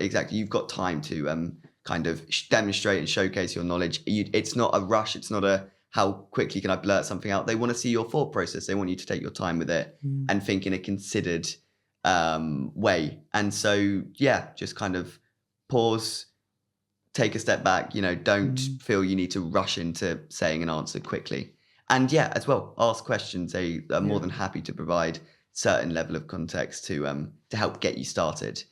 exactly. You've got time to kind of demonstrate and showcase your knowledge. It's not a rush. It's not a how quickly can I blurt something out. They want to see your thought process. They want you to take your time with it and think in a considered way. And so, yeah, just kind of pause, take a step back, don't feel you need to rush into saying an answer quickly. And yeah, as well, ask questions. They are more than happy to provide certain level of context to help get you started.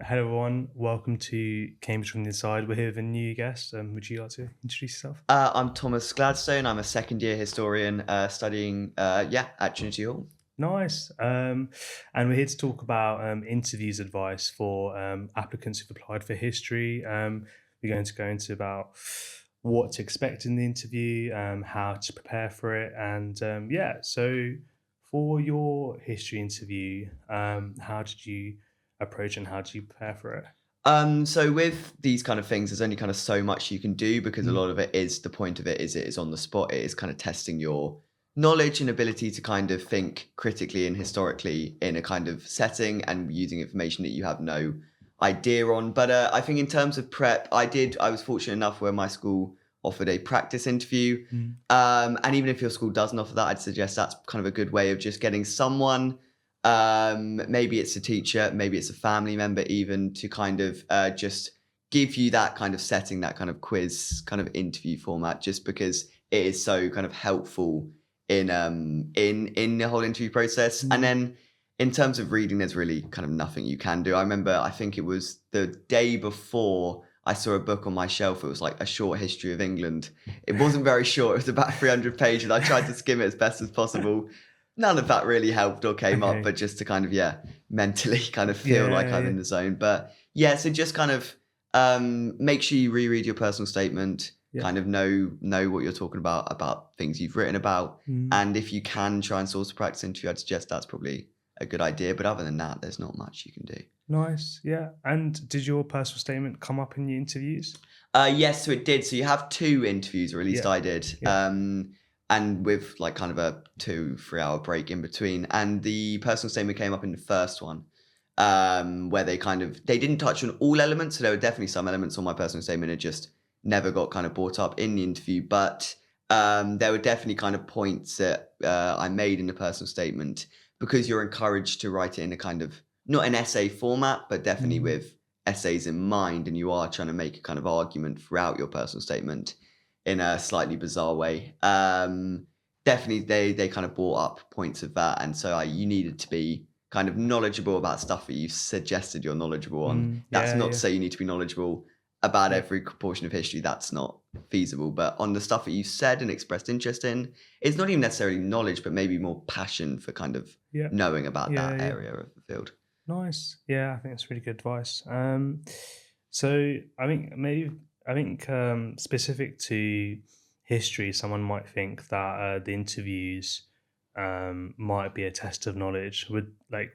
Hello everyone, welcome to Cambridge from the Inside. We're here with a new guest. Would you like to introduce yourself? I'm Thomas Gladstone. I'm a second year historian studying at Trinity Hall. Nice. And we're here to talk about interviews advice for applicants who've applied for history. We're going to go into about what to expect in the interview, how to prepare for it. And so for your history interview, how did you approach and how do you prepare for it? So with these kind of things, there's only kind of so much you can do because a lot of it is, the point of it is on the spot. It is kind of testing your knowledge and ability to kind of think critically and historically in a kind of setting and using information that you have no idea on. But I think in terms of prep, I was fortunate enough where my school offered a practice interview. And even if your school doesn't offer that, I'd suggest that's kind of a good way of just getting someone, maybe it's a teacher, maybe it's a family member even, to kind of just give you that kind of setting, that kind of quiz kind of interview format, just because it is so kind of helpful in the whole interview process. And then in terms of reading, there's really kind of nothing you can do. I remember, I think it was the day before, I saw a book on my shelf. It was like A Short History of England. It wasn't very short. It was about 300 pages. I tried to skim it as best as possible. None of that really helped or came up, but just to kind of, mentally kind of feel like I'm in the zone. But so just kind of make sure you reread your personal statement, kind of know what you're talking about things you've written about. And if you can try and source a practice interview, I'd suggest that's probably a good idea. But other than that, there's not much you can do. Nice, yeah. And did your personal statement come up in the interviews? Yes, so it did. So you have 2 interviews, or at least I did. And with like kind of a 2-3 hour break in between. And the personal statement came up in the first one, where they didn't touch on all elements. So there were definitely some elements on my personal statement that just never got kind of brought up in the interview. But there were definitely kind of points that I made in the personal statement, because you're encouraged to write it in a kind of, not an essay format, but definitely with essays in mind. And you are trying to make a kind of argument throughout your personal statement in a slightly bizarre way. Definitely they kind of brought up points of that. And so you needed to be kind of knowledgeable about stuff that you suggested you're knowledgeable on. That's not to say you need to be knowledgeable about every portion of history. That's not feasible. But on the stuff that you said and expressed interest in, it's not even necessarily knowledge, but maybe more passion for kind of knowing about that area of the field. Nice. Yeah, I think that's really good advice. So I think specific to history, someone might think that the interviews might be a test of knowledge. Would they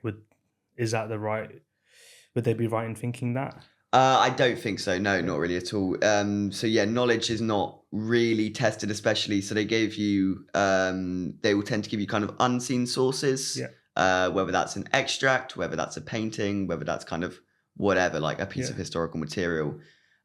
be right in thinking that? I don't think so. No, not really at all. Knowledge is not really tested, especially. So they gave you, they will tend to give you kind of unseen sources, whether that's an extract, whether that's a painting, whether that's kind of whatever, like a piece of historical material.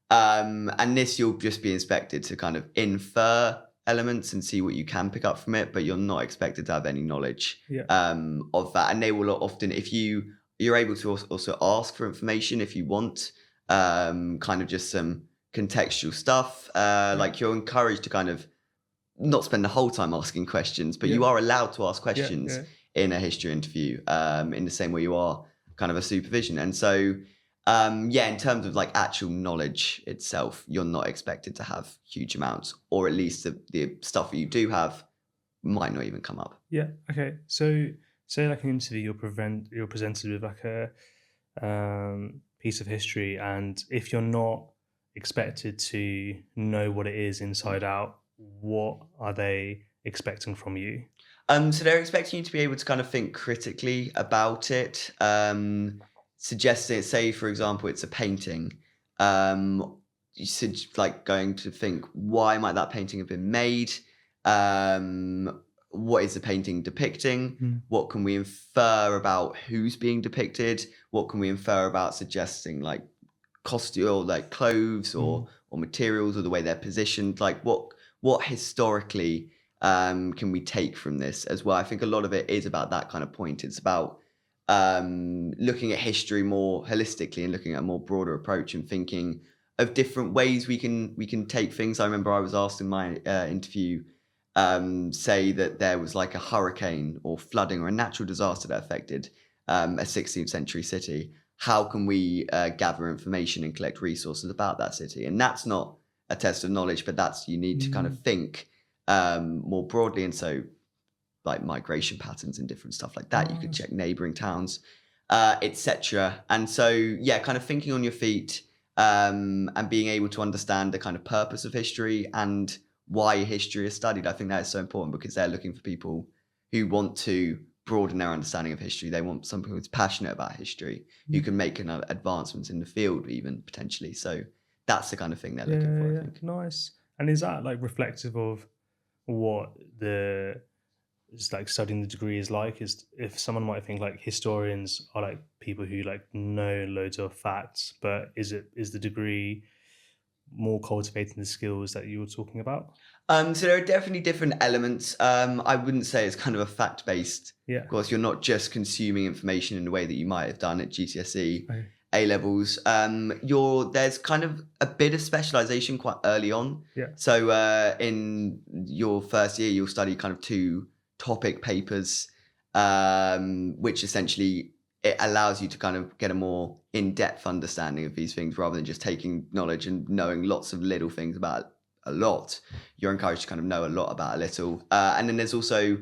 And this, you'll just be inspected to kind of infer elements and see what you can pick up from it, but you're not expected to have any knowledge of that. And they will often, if you're able to also ask for information if you want, kind of just some contextual stuff. Like you're encouraged to kind of not spend the whole time asking questions, but you are allowed to ask questions in a history interview, in the same way you are kind of a supervision. And so, in terms of like actual knowledge itself, you're not expected to have huge amounts, or at least the stuff that you do have might not even come up. Yeah. Okay. So say like an interview, you're presented with like a piece of history, and if you're not expected to know what it is inside out, what are they expecting from you? So they're expecting you to be able to kind of think critically about it. Suggesting, say for example, it's a painting. You said like going to think, why might that painting have been made? What is the painting depicting? Mm. What can we infer about who's being depicted? What can we infer about suggesting like costume or like clothes Mm. or materials or the way they're positioned? Like what historically can we take from this as well? I think a lot of it is about that kind of point. It's about looking at history more holistically and looking at a more broader approach and thinking of different ways we can take things. I remember I was asked in my interview, say that there was like a hurricane or flooding or a natural disaster that affected a 16th century city. How can we gather information and collect resources about that city? And that's not a test of knowledge, but that's you need to kind of think more broadly. And so like migration patterns and different stuff like that. You could Nice. check neighboring towns, etc. And so, yeah, kind of thinking on your feet and being able to understand the kind of purpose of history and why history is studied. I think that is so important because they're looking for people who want to broaden their understanding of history. They want someone who's passionate about history, who Mm. can make advancements in the field, even potentially. So that's the kind of thing they're Yeah, looking for, I yeah, think. nice. And is that like reflective of what the is like studying the degree is like? Is if someone might think like historians are like people who like know loads of facts, but is the degree more cultivating the skills that you were talking about? So there are definitely different elements. I wouldn't say it's kind of a fact-based Yeah. course. You're not just consuming information in the way that you might have done at GCSE, Okay. A levels. There's kind of a bit of specialization quite early on. Yeah. So in your first year, you'll study kind of 2 topic papers, which essentially it allows you to kind of get a more in-depth understanding of these things rather than just taking knowledge and knowing lots of little things about a lot. You're encouraged to kind of know a lot about a little. And then there's also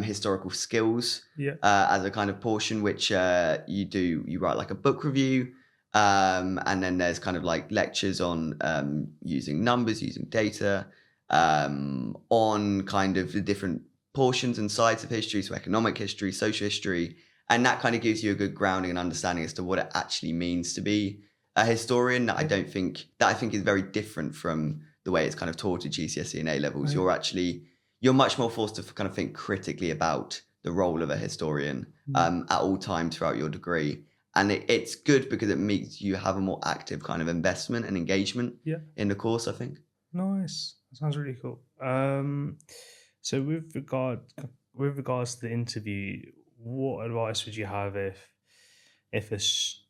historical skills Yeah. as a kind of portion, which you write like a book review. And then there's kind of like lectures on using numbers, using data, on kind of the different portions and sides of history, so economic history, social history, and that kind of gives you a good grounding and understanding as to what it actually means to be a historian. That I think is very different from the way it's kind of taught at GCSE and A levels. Okay. You're much more forced to kind of think critically about the role of a historian at all times throughout your degree. And it's good because it makes you have a more active kind of investment and engagement Yeah. in the course, I think. Nice. That sounds really cool. So with regards to the interview, what advice would you have if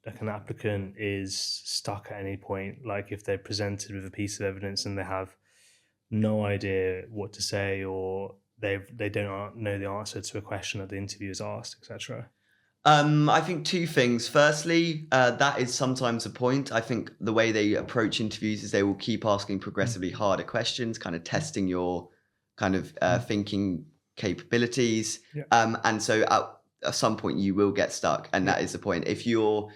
like an applicant is stuck at any point, like if they're presented with a piece of evidence and they have no idea what to say, or they don't know the answer to a question that the interviewer is asked, etc. I think 2 things. Firstly, that is sometimes a point. I think the way they approach interviews is they will keep asking Mm. progressively harder questions, kind of testing your kind of Mm. thinking capabilities. Yeah. And so at some point you will get stuck, and Yeah. that is the point. If you're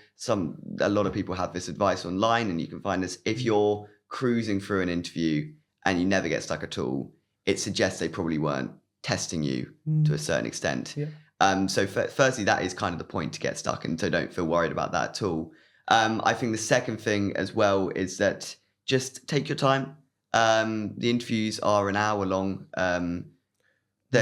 a lot of people have this advice online, and you can find this. If Mm. you're cruising through an interview and you never get stuck at all, it suggests they probably weren't testing you to a Mm. certain extent. Yeah. So firstly, that is kind of the point, to get stuck, and so don't feel worried about that at all. I think the second thing as well is that just take your time. The interviews are an hour long. Mm.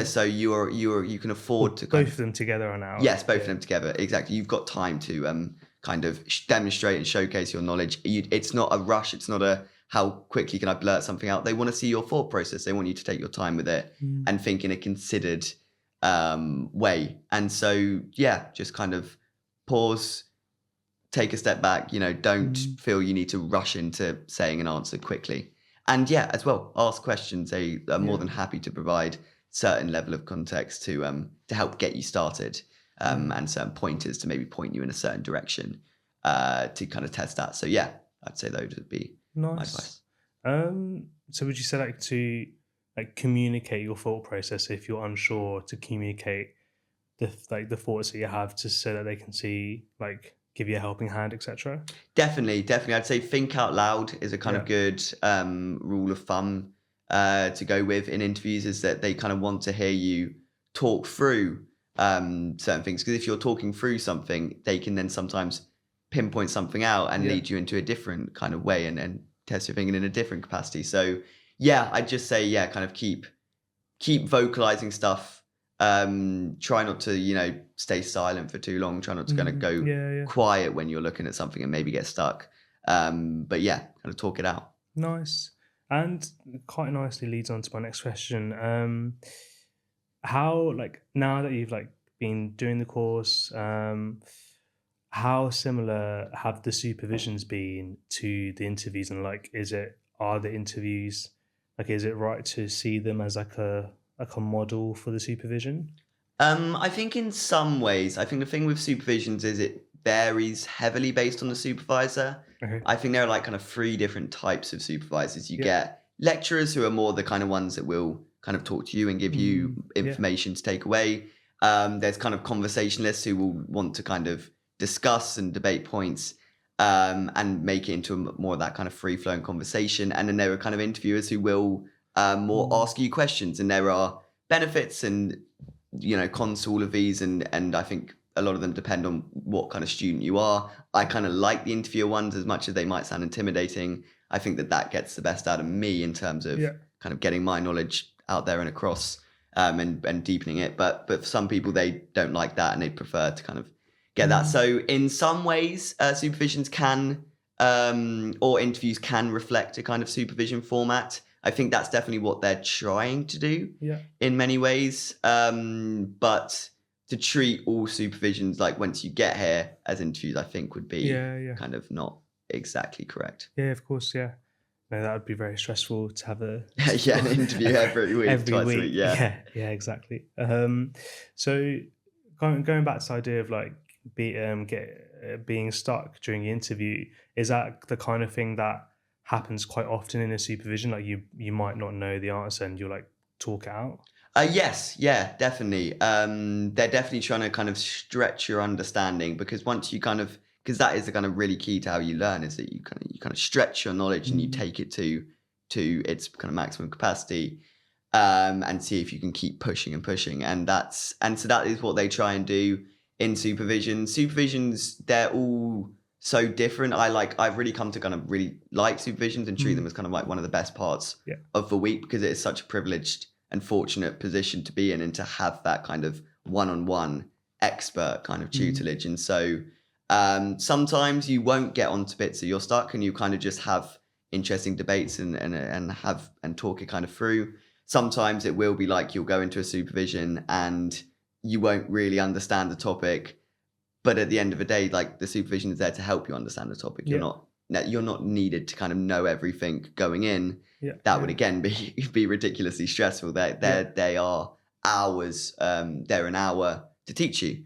So you can Or afford to kind both of, of them together an hour. yes, both of Yeah. them together, exactly. You've got time to kind of demonstrate and showcase your knowledge. It's not a rush. It's not a how quickly can I blurt something out. They want to see your thought process. They want you to take your time with it Mm. and think in a considered way. And so, yeah, just kind of pause, take a step back. Don't Mm. feel you need to rush into saying an answer quickly. And yeah, as well, ask questions. They are more Yeah. than happy to provide certain level of context to help get you started, Yeah. and certain pointers to maybe point you in a certain direction to kind of test that. So yeah, I'd say those would be my Nice. advice. So would you say like to like communicate your thought process if you're unsure, to communicate the thoughts that you have, just so that they can see, like give you a helping hand, etc. Definitely. I'd say think out loud is a kind Yeah. of good rule of thumb to go with in interviews, is that they kind of want to hear you talk through certain things. Because if you're talking through something, they can then sometimes pinpoint something out and Yeah. lead you into a different kind of way and test your thinking in a different capacity. So yeah, I'd just say, yeah, kind of keep vocalizing stuff. Try not to, stay silent for too long. Try not to kind of go Yeah. quiet when you're looking at something and maybe get stuck. But yeah, kind of talk it out. Nice. And quite nicely leads on to my next question. How, like, now that you've like been doing the course, how similar have the supervisions been to the interviews? And like, are the interviews, like, is it right to see them as like a model for the supervision? I think in some ways, I think the thing with supervisions is it varies heavily based on the supervisor. Okay. I think there are like kind of 3 different types of supervisors. You Yeah. get lecturers who are more the kind of ones that will kind of talk to you and give you Yeah. information to take away. There's kind of conversationalists who will want to kind of discuss and debate points and make it into more of that kind of free-flowing conversation. And then there are kind of interviewers who will more ask you questions. And there are benefits and cons to all of these, and I think a lot of them depend on what kind of student you are. I kind of like the interviewer ones, as much as they might sound intimidating. I think that gets the best out of me in terms of kind of getting my knowledge out there and across, and deepening it. But for some people, they don't like that and they prefer to kind of get that. So in some ways, supervisions can or interviews can reflect a kind of supervision format. I think that's definitely what they're trying to do in many ways. But to treat all supervisions like once you get here as interviews, I think would be kind of not exactly correct. Yeah, of course, yeah. No, that would be very stressful to have an interview every week, twice a week. Yeah, exactly. So going back to the idea of like being stuck during the interview, is that the kind of thing that happens quite often in a supervision? Like you might not know the answer and you'll like talk it out? Yes, yeah, definitely. They're definitely trying to kind of stretch your understanding, because once you because that is the kind of really key to how you learn, is that you kind of stretch your knowledge and you take it to its kind of maximum capacity, and see if you can keep pushing and pushing. And so that is what they try and do in supervision. Supervisions, they're all so different. I've really come to kind of really like supervisions and treat them as kind of like one of the best parts of the week, because it is such a privileged and fortunate position to be in, and to have that kind of one-on-one expert kind of tutelage. And so sometimes you won't get onto bits that you're stuck, and you kind of just have interesting debates and talk it kind of through. Sometimes it will be like you'll go into a supervision and you won't really understand the topic, but at the end of the day, like, the supervision is there to help you understand the topic. You're not needed to kind of know everything going in. That would again be ridiculously stressful. They are hours. They're an hour to teach you.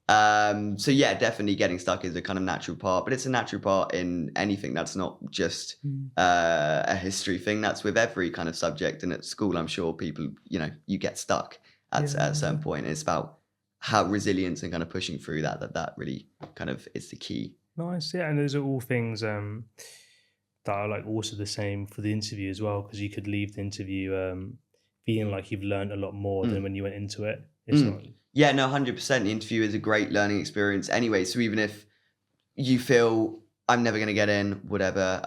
So yeah, definitely getting stuck is a kind of natural part, but it's a natural part in anything. That's not just a history thing. That's with every kind of subject. And at school, I'm sure people, you get stuck at a certain point. It's about how resilience and kind of pushing through that really kind of is the key. Nice, yeah. And those are all things that are like also the same for the interview as well, because you could leave the interview feeling like you've learned a lot more than when you went into it. It's not. Yeah, no, 100%. The interview is a great learning experience anyway. So even if you feel I'm never going to get in, whatever,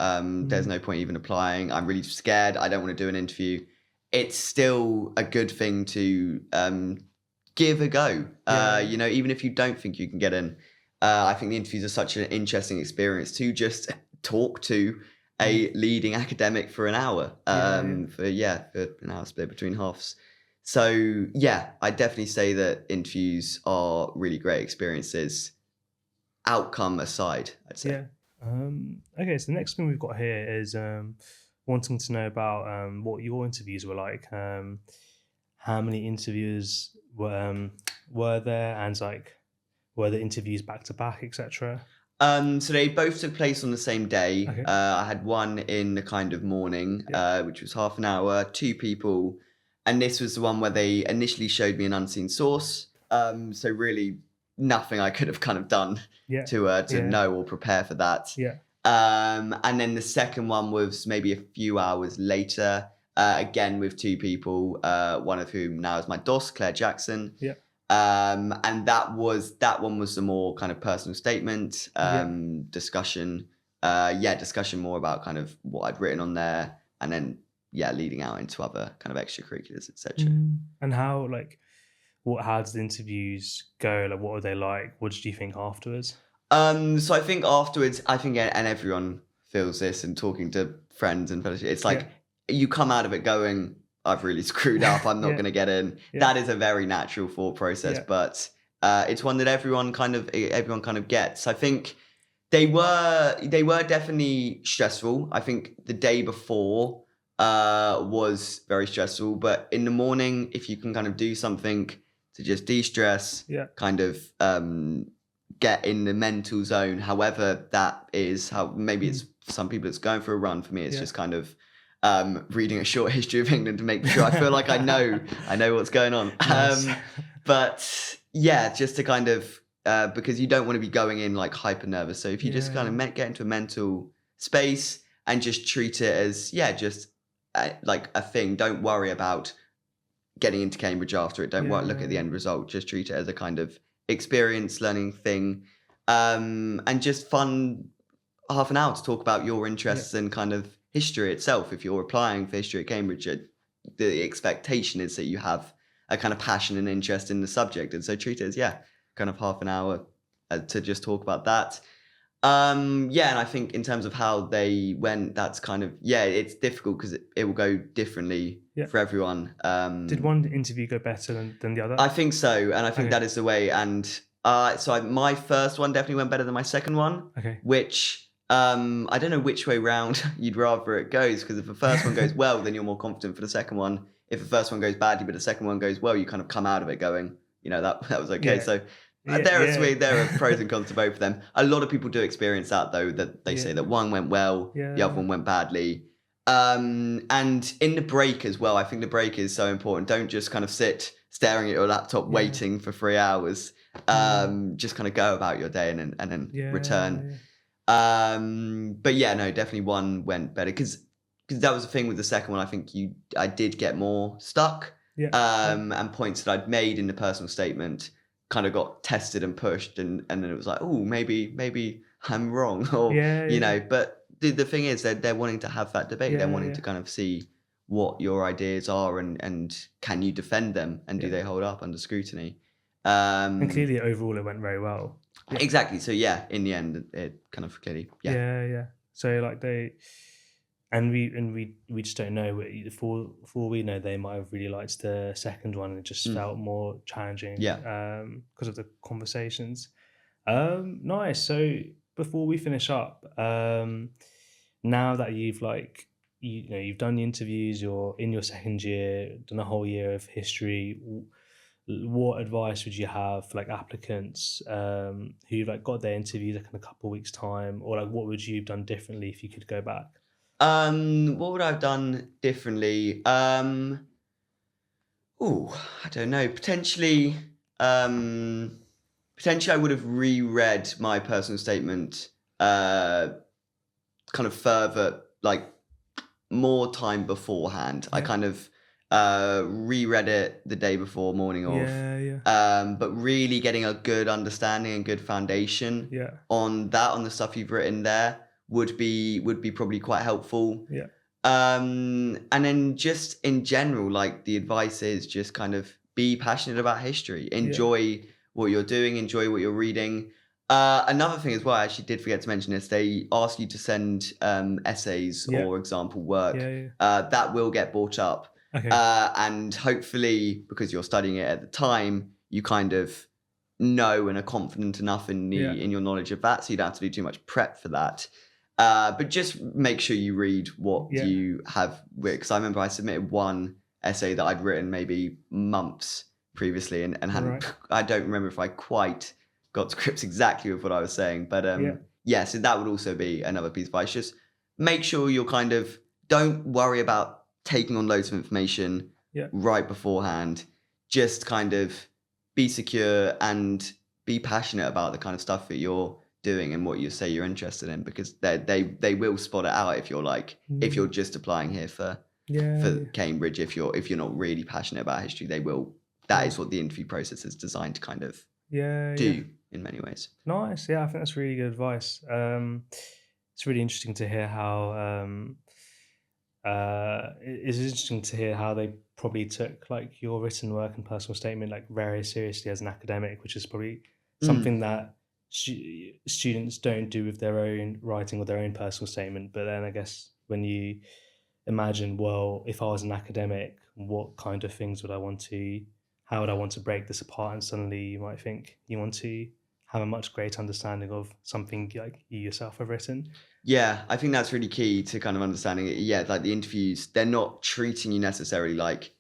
there's no point even applying, I'm really scared, I don't want to do an interview, it's still a good thing to give a go. Even if you don't think you can get in. I think the interviews are such an interesting experience to just talk to a leading academic for an hour, for an hour split between halves. So yeah, I definitely say that interviews are really great experiences, outcome aside, I'd say. Okay, so the next thing we've got here is wanting to know about what your interviews were like. How many interviews were there, and like, were the interviews back to back, etc.? So they both took place on the same day. Okay. I had one in the kind of morning, which was half an hour, 2 people. And this was the one where they initially showed me an unseen source. So really nothing I could have kind of done to know or prepare for that. And then the second one was maybe a few hours later, again with 2 people, one of whom now is my DOS, Claire Jackson. And that one was the more kind of personal statement, discussion. Discussion more about kind of what I'd written on there, and then leading out into other kind of extracurriculars, etc. And how how did the interviews go? Like, what were they like? What did you think afterwards? So I think afterwards, and everyone feels this, and talking to friends and fellowship, it's like you come out of it going, I've really screwed up, I'm not going to get in. That is a very natural thought process, but it's one that everyone kind of gets. I think they were definitely stressful. I think the day before was very stressful, but in the morning, if you can kind of do something to just de-stress, kind of get in the mental zone, however that is, how maybe it's for some people it's going for a run. For me, it's just kind of reading a short history of England to make sure I feel like I know what's going on. Nice. But yeah, just to kind of because you don't want to be going in like hyper nervous. So if you just kind of get into a mental space and just treat it as just like a thing. Don't worry about getting into Cambridge after it. Don't look at the end result. Just treat it as a kind of experience, learning thing, and just fun half an hour to talk about your interests and kind of history itself. If you're applying for history at Cambridge, the expectation is that you have a kind of passion and interest in the subject, and so treat it as kind of half an hour to just talk about that. And I think in terms of how they went, that's kind of it's difficult because it will go differently for everyone. Did one interview go better than the other? I think so, and I think that is the way. And my first one definitely went better than my second one. Which I don't know which way round you'd rather it goes, because if the first one goes well, then you're more confident for the second one. If the first one goes badly but the second one goes well, you kind of come out of it going, that was okay. So there are pros and cons to both of them. A lot of people do experience that, though, that they say that one went well, the other one went badly. And in the break as well, I think the break is so important. Don't just kind of sit staring at your laptop waiting for 3 hours. Just kind of go about your day and then return. But definitely one went better because that was the thing with the second one. I think I did get more stuck. And points that I'd made in the personal statement kind of got tested and pushed, and then it was like, oh, maybe I'm wrong, or but the thing is they're wanting to have that debate. They're wanting to kind of see what your ideas are and can you defend them, and do they hold up under scrutiny. And clearly overall it went very well. Exactly. So in the end it kind of clearly so like we just don't know. For we know, they might have really liked the second one, and it just felt more challenging because of the conversations. Nice. So before we finish up, now that you've you've done the interviews, you're in your second year, done a whole year of history, what advice would you have for applicants who've got their interviews in a couple of weeks' time, or what would you have done differently if you could go back? What would I have done differently? I don't know. Potentially I would have reread my personal statement kind of further, more time beforehand. I kind of reread it the day before, morning of. But really getting a good understanding and good foundation on the stuff you've written there would be probably quite helpful. And then just in general, the advice is just kind of be passionate about history, enjoy what you're doing, enjoy what you're reading. Another thing as well, I actually did forget to mention this, they ask you to send essays or example work. That will get brought up. And hopefully, because you're studying it at the time, you kind of know and are confident enough in your knowledge of that, so you don't have to do too much prep for that. But just make sure you read what you have, because I remember I submitted one essay that I'd written maybe months previously and hadn't, I don't remember if I quite got to grips exactly with what I was saying, but so that would also be another piece of advice. Just make sure you're kind of, don't worry about taking on loads of information right beforehand. Just kind of be secure and be passionate about the kind of stuff that you're doing and what you say you're interested in, because they will spot it out if you're if you're just applying here for Cambridge. If you're not really passionate about history, they will that Cool. is what the interview process is designed to kind of Yeah, yeah. do in many ways. Nice. Yeah, I think that's really good advice. It's really interesting to hear how it's interesting to hear how they probably took like your written work and personal statement like very seriously as an academic, which is probably Mm. something that students don't do with their own writing or their own personal statement. But then I guess when you imagine, well, if I was an academic, what kind of things would I want to, how would I want to break this apart? And suddenly you might think you want to have a much greater understanding of something like you yourself have written. Yeah, I think that's really key to kind of understanding it. Yeah, like the interviews, they're not treating you necessarily like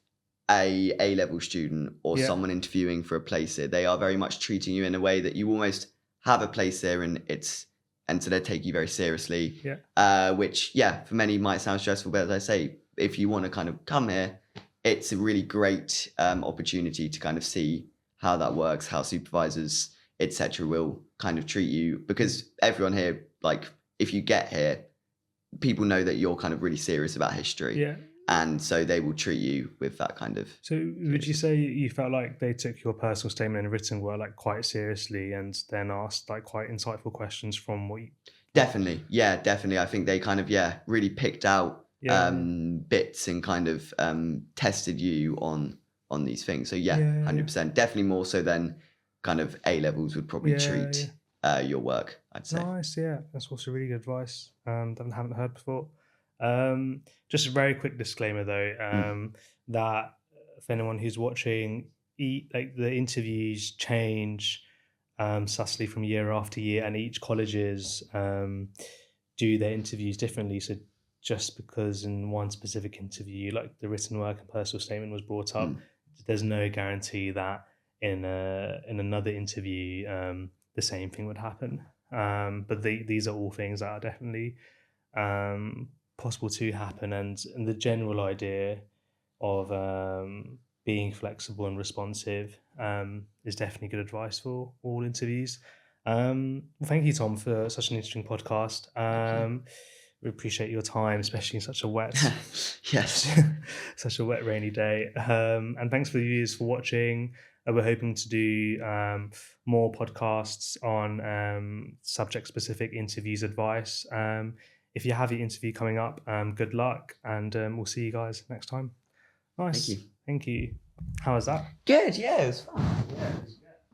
a A-level student or Yeah, someone interviewing for a place here. They are very much treating you in a way that you almost have a place here, and so they take you very seriously. yeah, Which, yeah, for many might sound stressful, but as I say, if you want to kind of come here, it's a really great opportunity to kind of see how that works, how supervisors, etc., will kind of treat you, because everyone here, like, if you get here, people know that you're kind of really serious about history, yeah. and so they will treat you with that kind of So would you seriousness. say you felt like they took your personal statement and written work like quite seriously and then asked like quite insightful questions from what you, Definitely, yeah, definitely. I think they kind of, yeah, really picked out yeah, bits and kind of tested you on these things. So yeah, yeah, yeah, 100%, definitely more so than kind of A levels would probably yeah, yeah. treat your work, I'd say. Nice, yeah. That's also really good advice that I haven't heard before. Just a very quick disclaimer though, Mm, that for anyone who's watching, like the interviews change subtly from year after year, and each colleges do their interviews differently. So just because in one specific interview, like the written work and personal statement was brought up, mm. there's no guarantee that in another interview the same thing would happen. But these are all things that are definitely possible to happen, and the general idea of being flexible and responsive is definitely good advice for all interviews. Well, thank you, Tom, for such an interesting podcast. Thank you. We appreciate your time, especially in such a wet, Yes. such a wet, rainy day. And thanks for the viewers for watching. We're hoping to do more podcasts on subject-specific interviews advice. If you have your interview coming up, good luck, and we'll see you guys next time. Thank Nice. you. Thank you. How was that? Good. Yeah, it was fun. Yeah, it was